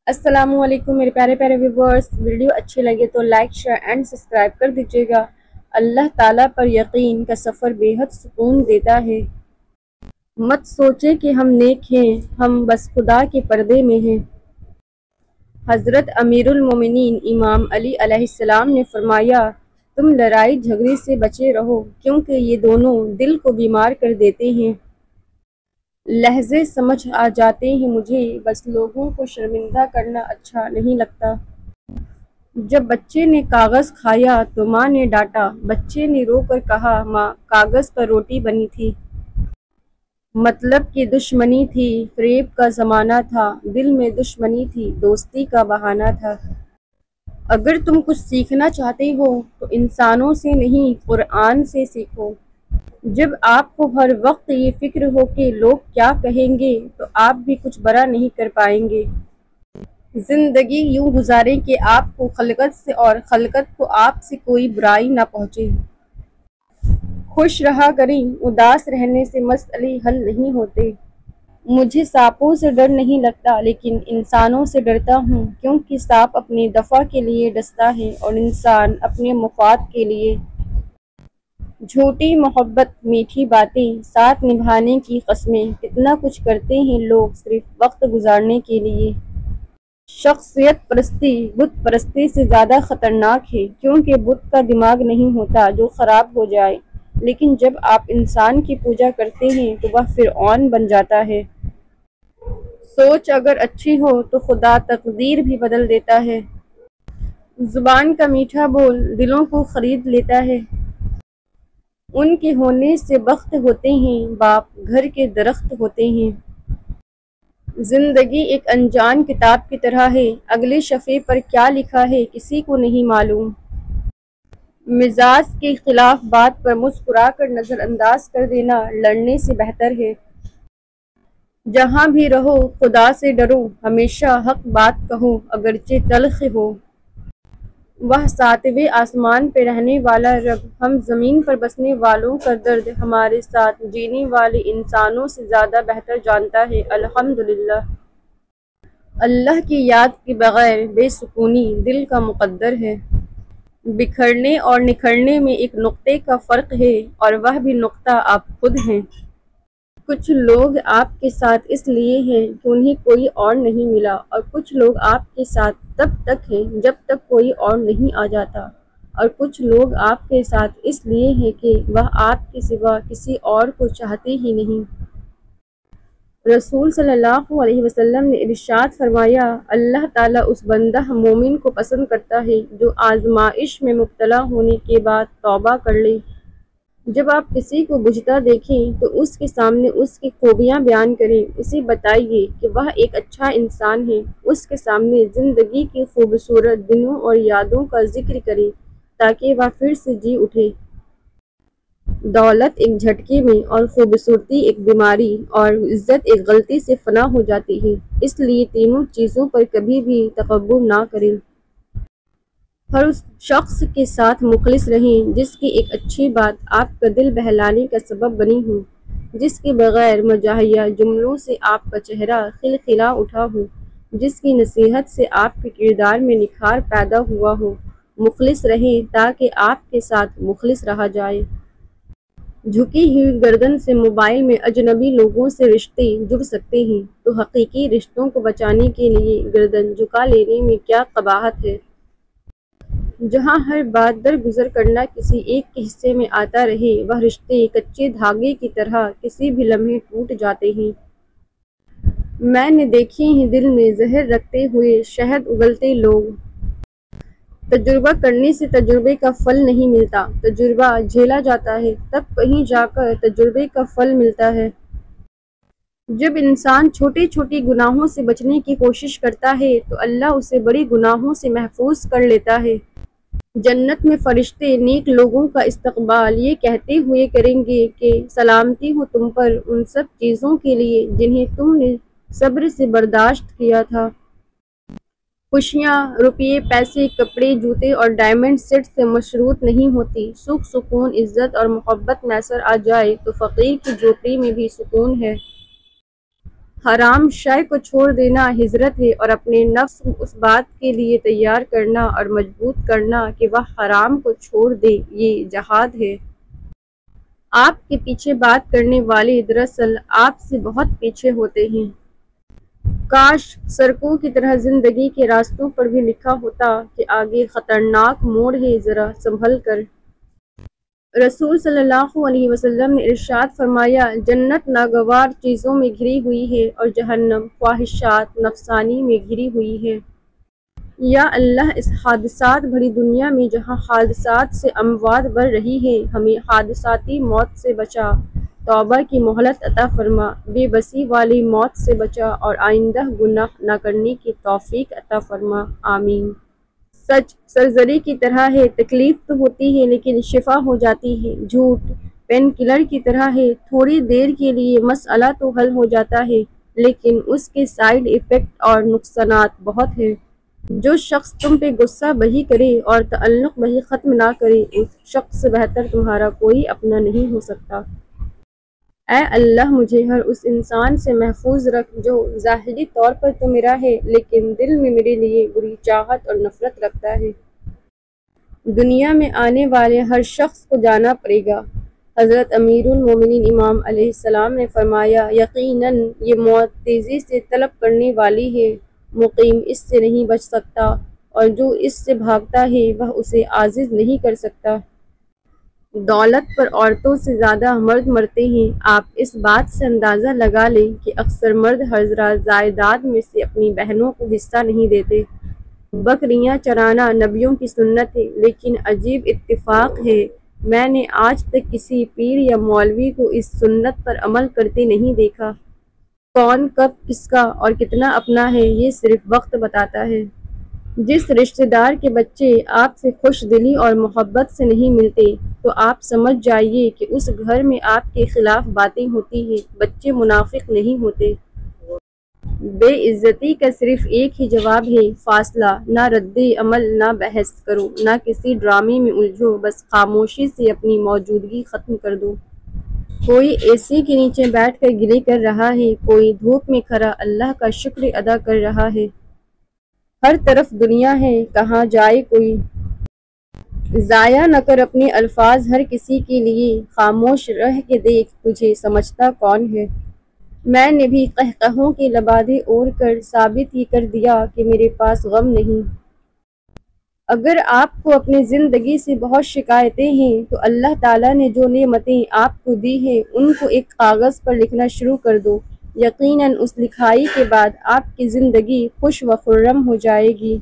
السلام علیکم میرے پیارے پیارے ویورز، ویڈیو اچھی لگے تو لائک شیئر اینڈ سبسکرائب کر دیجیے گا۔ اللہ تعالیٰ پر یقین کا سفر بے حد سکون دیتا ہے۔ مت سوچے کہ ہم نیک ہیں، ہم بس خدا کے پردے میں ہیں۔ حضرت امیر المومنین امام علی علیہ السلام نے فرمایا، تم لڑائی جھگڑے سے بچے رہو کیونکہ یہ دونوں دل کو بیمار کر دیتے ہیں۔ لہجے سمجھ آ جاتے ہیں مجھے، بس لوگوں کو شرمندہ کرنا اچھا نہیں لگتا۔ جب بچے نے کاغذ کھایا تو ماں نے ڈانٹا، بچے نے رو کر کہا ماں کاغذ پر روٹی بنی تھی۔ مطلب کہ دشمنی تھی، فریب کا زمانہ تھا، دل میں دشمنی تھی، دوستی کا بہانہ تھا۔ اگر تم کچھ سیکھنا چاہتے ہو تو انسانوں سے نہیں قرآن سے سیکھو۔ جب آپ کو ہر وقت یہ فکر ہو کہ لوگ کیا کہیں گے تو آپ بھی کچھ بڑا نہیں کر پائیں گے۔ زندگی یوں گزاریں کہ آپ کو خلقت سے اور خلقت کو آپ سے کوئی برائی نہ پہنچے۔ خوش رہا کریں، اداس رہنے سے مسئلے حل نہیں ہوتے۔ مجھے سانپوں سے ڈر نہیں لگتا لیکن انسانوں سے ڈرتا ہوں، کیونکہ سانپ اپنے دفاع کے لیے ڈستا ہے اور انسان اپنے مفاد کے لیے۔ جھوٹی محبت، میٹھی باتیں، ساتھ نبھانے کی قسمیں، کتنا کچھ کرتے ہیں لوگ صرف وقت گزارنے کے لیے۔ شخصیت پرستی بت پرستی سے زیادہ خطرناک ہے، کیونکہ بت کا دماغ نہیں ہوتا جو خراب ہو جائے، لیکن جب آپ انسان کی پوجا کرتے ہیں تو وہ فرعون بن جاتا ہے۔ سوچ اگر اچھی ہو تو خدا تقدیر بھی بدل دیتا ہے۔ زبان کا میٹھا بول دلوں کو خرید لیتا ہے۔ ان کے ہونے سے بخت ہوتے ہیں، باپ گھر کے درخت ہوتے ہیں۔ زندگی ایک انجان کتاب کی طرح ہے، اگلے صفحے پر کیا لکھا ہے کسی کو نہیں معلوم۔ مزاج کے خلاف بات پر مسکرا کر نظر انداز کر دینا لڑنے سے بہتر ہے۔ جہاں بھی رہو خدا سے ڈرو، ہمیشہ حق بات کہو اگرچہ تلخ ہو۔ وہ ساتویں آسمان پہ رہنے والا رب ہم زمین پر بسنے والوں کا درد ہمارے ساتھ جینے والے انسانوں سے زیادہ بہتر جانتا ہے۔ الحمدللہ۔ اللہ کی یاد کے بغیر بے سکونی دل کا مقدر ہے۔ بکھرنے اور نکھرنے میں ایک نقطے کا فرق ہے، اور وہ بھی نقطہ آپ خود ہیں۔ کچھ لوگ آپ کے ساتھ اس لیے ہیں کہ انہیں کوئی اور نہیں ملا، اور کچھ لوگ آپ کے ساتھ تب تک ہیں جب تک کوئی اور نہیں آ جاتا، اور کچھ لوگ آپ کے ساتھ اس لیے ہیں کہ وہ آپ کے سوا کسی اور کو چاہتے ہی نہیں۔ رسول صلی اللہ علیہ وسلم نے ارشاد فرمایا، اللہ تعالیٰ اس بندہ مومن کو پسند کرتا ہے جو آزمائش میں مبتلا ہونے کے بعد توبہ کر لے۔ جب آپ کسی کو بجھتا دیکھیں تو اس کے سامنے اس کی خوبیاں بیان کریں، اسے بتائیے کہ وہ ایک اچھا انسان ہے، اس کے سامنے زندگی کی خوبصورت دنوں اور یادوں کا ذکر کریں تاکہ وہ پھر سے جی اٹھے۔ دولت ایک جھٹکے میں، اور خوبصورتی ایک بیماری، اور عزت ایک غلطی سے فنا ہو جاتی ہے، اس لیے تینوں چیزوں پر کبھی بھی تکبر نہ کریں۔ ہر اس شخص کے ساتھ مخلص رہیں جس کی ایک اچھی بات آپ کا دل بہلانے کا سبب بنی ہو، جس کے بغیر مزاحیہ جملوں سے آپ کا چہرہ کھلکھلا اٹھا ہو، جس کی نصیحت سے آپ کے کردار میں نکھار پیدا ہوا ہو۔ مخلص رہیں تاکہ آپ کے ساتھ مخلص رہا جائے۔ جھکی ہوئی گردن سے موبائل میں اجنبی لوگوں سے رشتے جڑ سکتے ہیں، تو حقیقی رشتوں کو بچانے کے لیے گردن جھکا لینے میں کیا قباحت ہے۔ جہاں ہر بات درگزر کرنا کسی ایک کے حصے میں آتا رہے، وہ رشتے کچے دھاگے کی طرح کسی بھی لمحے ٹوٹ جاتے ہیں۔ میں نے دیکھے ہیں دل میں زہر رکھتے ہوئے شہد اگلتے لوگ۔ تجربہ کرنے سے تجربے کا پھل نہیں ملتا، تجربہ جھیلا جاتا ہے، تب کہیں جا کر تجربے کا پھل ملتا ہے۔ جب انسان چھوٹے چھوٹے گناہوں سے بچنے کی کوشش کرتا ہے تو اللہ اسے بڑے گناہوں سے محفوظ کر لیتا ہے۔ جنت میں فرشتے نیک لوگوں کا استقبال یہ کہتے ہوئے کریں گے کہ سلامتی ہو تم پر ان سب چیزوں کے لیے جنہیں تم نے صبر سے برداشت کیا تھا۔ خوشیاں روپے، پیسے، کپڑے، جوتے اور ڈائمنڈ سیٹ سے مشروط نہیں ہوتی۔ سکھ، سکون، عزت اور محبت میسر آ جائے تو فقیر کی جھوپڑی میں بھی سکون ہے۔ حرام شے کو چھوڑ دینا ہجرت ہے، اور اپنے نفس کو اس بات کے لیے تیار کرنا اور مجبور کرنا کہ وہ حرام کو چھوڑ دے، یہ جہاد ہے۔ آپ کے پیچھے بات کرنے والے دراصل آپ سے بہت پیچھے ہوتے ہیں۔ کاش سڑکوں کی طرح زندگی کے راستوں پر بھی لکھا ہوتا کہ آگے خطرناک موڑ ہے، ذرا سنبھل کر۔ رسول صلی اللہ علیہ وسلم نے ارشاد فرمایا، جنت ناگوار چیزوں میں گھری ہوئی ہے اور جہنم خواہشات نفسانی میں گھری ہوئی ہے۔ یا اللہ، اس حادثات بھری دنیا میں جہاں حادثات سے اموات بڑھ رہی ہے، ہمیں حادثاتی موت سے بچا، توبہ کی مہلت عطا فرما، بے بسی والی موت سے بچا اور آئندہ گناہ نہ کرنے کی توفیق عطا فرما، آمین۔ سچ سرزری کی طرح ہے، تکلیف تو ہوتی ہے لیکن شفا ہو جاتی ہے۔ جھوٹ پین کلر کی طرح ہے، تھوڑی دیر کے لیے مسئلہ تو حل ہو جاتا ہے لیکن اس کے سائیڈ ایفیکٹ اور نقصانات بہت ہیں۔ جو شخص تم پہ غصہ بہی کرے اور تعلق بہی ختم نہ کرے، اس شخص سے بہتر تمہارا کوئی اپنا نہیں ہو سکتا۔ اے اللہ، مجھے ہر اس انسان سے محفوظ رکھ جو ظاہری طور پر تو میرا ہے لیکن دل میں میرے لیے بری چاہت اور نفرت رکھتا ہے۔ دنیا میں آنے والے ہر شخص کو جانا پڑے گا۔ حضرت امیر المومنین امام علیہ السلام نے فرمایا، یقیناً یہ موت تیزی سے طلب کرنے والی ہے، مقیم اس سے نہیں بچ سکتا اور جو اس سے بھاگتا ہے وہ اسے عاجز نہیں کر سکتا۔ دولت پر عورتوں سے زیادہ مرد مرتے ہیں۔ آپ اس بات سے اندازہ لگا لیں کہ اکثر مرد حضرات جائیداد میں سے اپنی بہنوں کو حصہ نہیں دیتے۔ بکریاں چرانا نبیوں کی سنت ہے، لیکن عجیب اتفاق ہے، میں نے آج تک کسی پیر یا مولوی کو اس سنت پر عمل کرتے نہیں دیکھا۔ کون کب کس کا اور کتنا اپنا ہے، یہ صرف وقت بتاتا ہے۔ جس رشتہ دار کے بچے آپ سے خوش دلی اور محبت سے نہیں ملتے تو آپ سمجھ جائیے کہ اس گھر میں آپ کے خلاف باتیں ہوتی ہیں۔ بچے منافق نہیں ہوتے۔ بے عزتی کا صرف ایک ہی جواب ہے، فاصلہ۔ نہ رد عمل، نہ بحث کرو، نہ کسی ڈرامے میں الجھو، بس خاموشی سے اپنی موجودگی ختم کر دو۔ کوئی اے سی کے نیچے بیٹھ کر گلے کر رہا ہے، کوئی دھوپ میں کھڑا اللہ کا شکر ادا کر رہا ہے۔ ہر طرف دنیا ہے، کہاں جائے کوئی؟ ضائع نہ کر اپنے الفاظ ہر کسی کے لیے، خاموش رہ کے دیکھ تجھے سمجھتا کون ہے۔ میں نے بھی قہقہوں کے لبادے اوڑھ کر ثابت ہی کر دیا کہ میرے پاس غم نہیں۔ اگر آپ کو اپنی زندگی سے بہت شکایتیں ہیں تو اللہ تعالیٰ نے جو نعمتیں آپ کو دی ہیں ان کو ایک کاغذ پر لکھنا شروع کر دو۔ یقیناً اس لکھائی کے بعد آپ کی زندگی خوش و خرم ہو جائے گی۔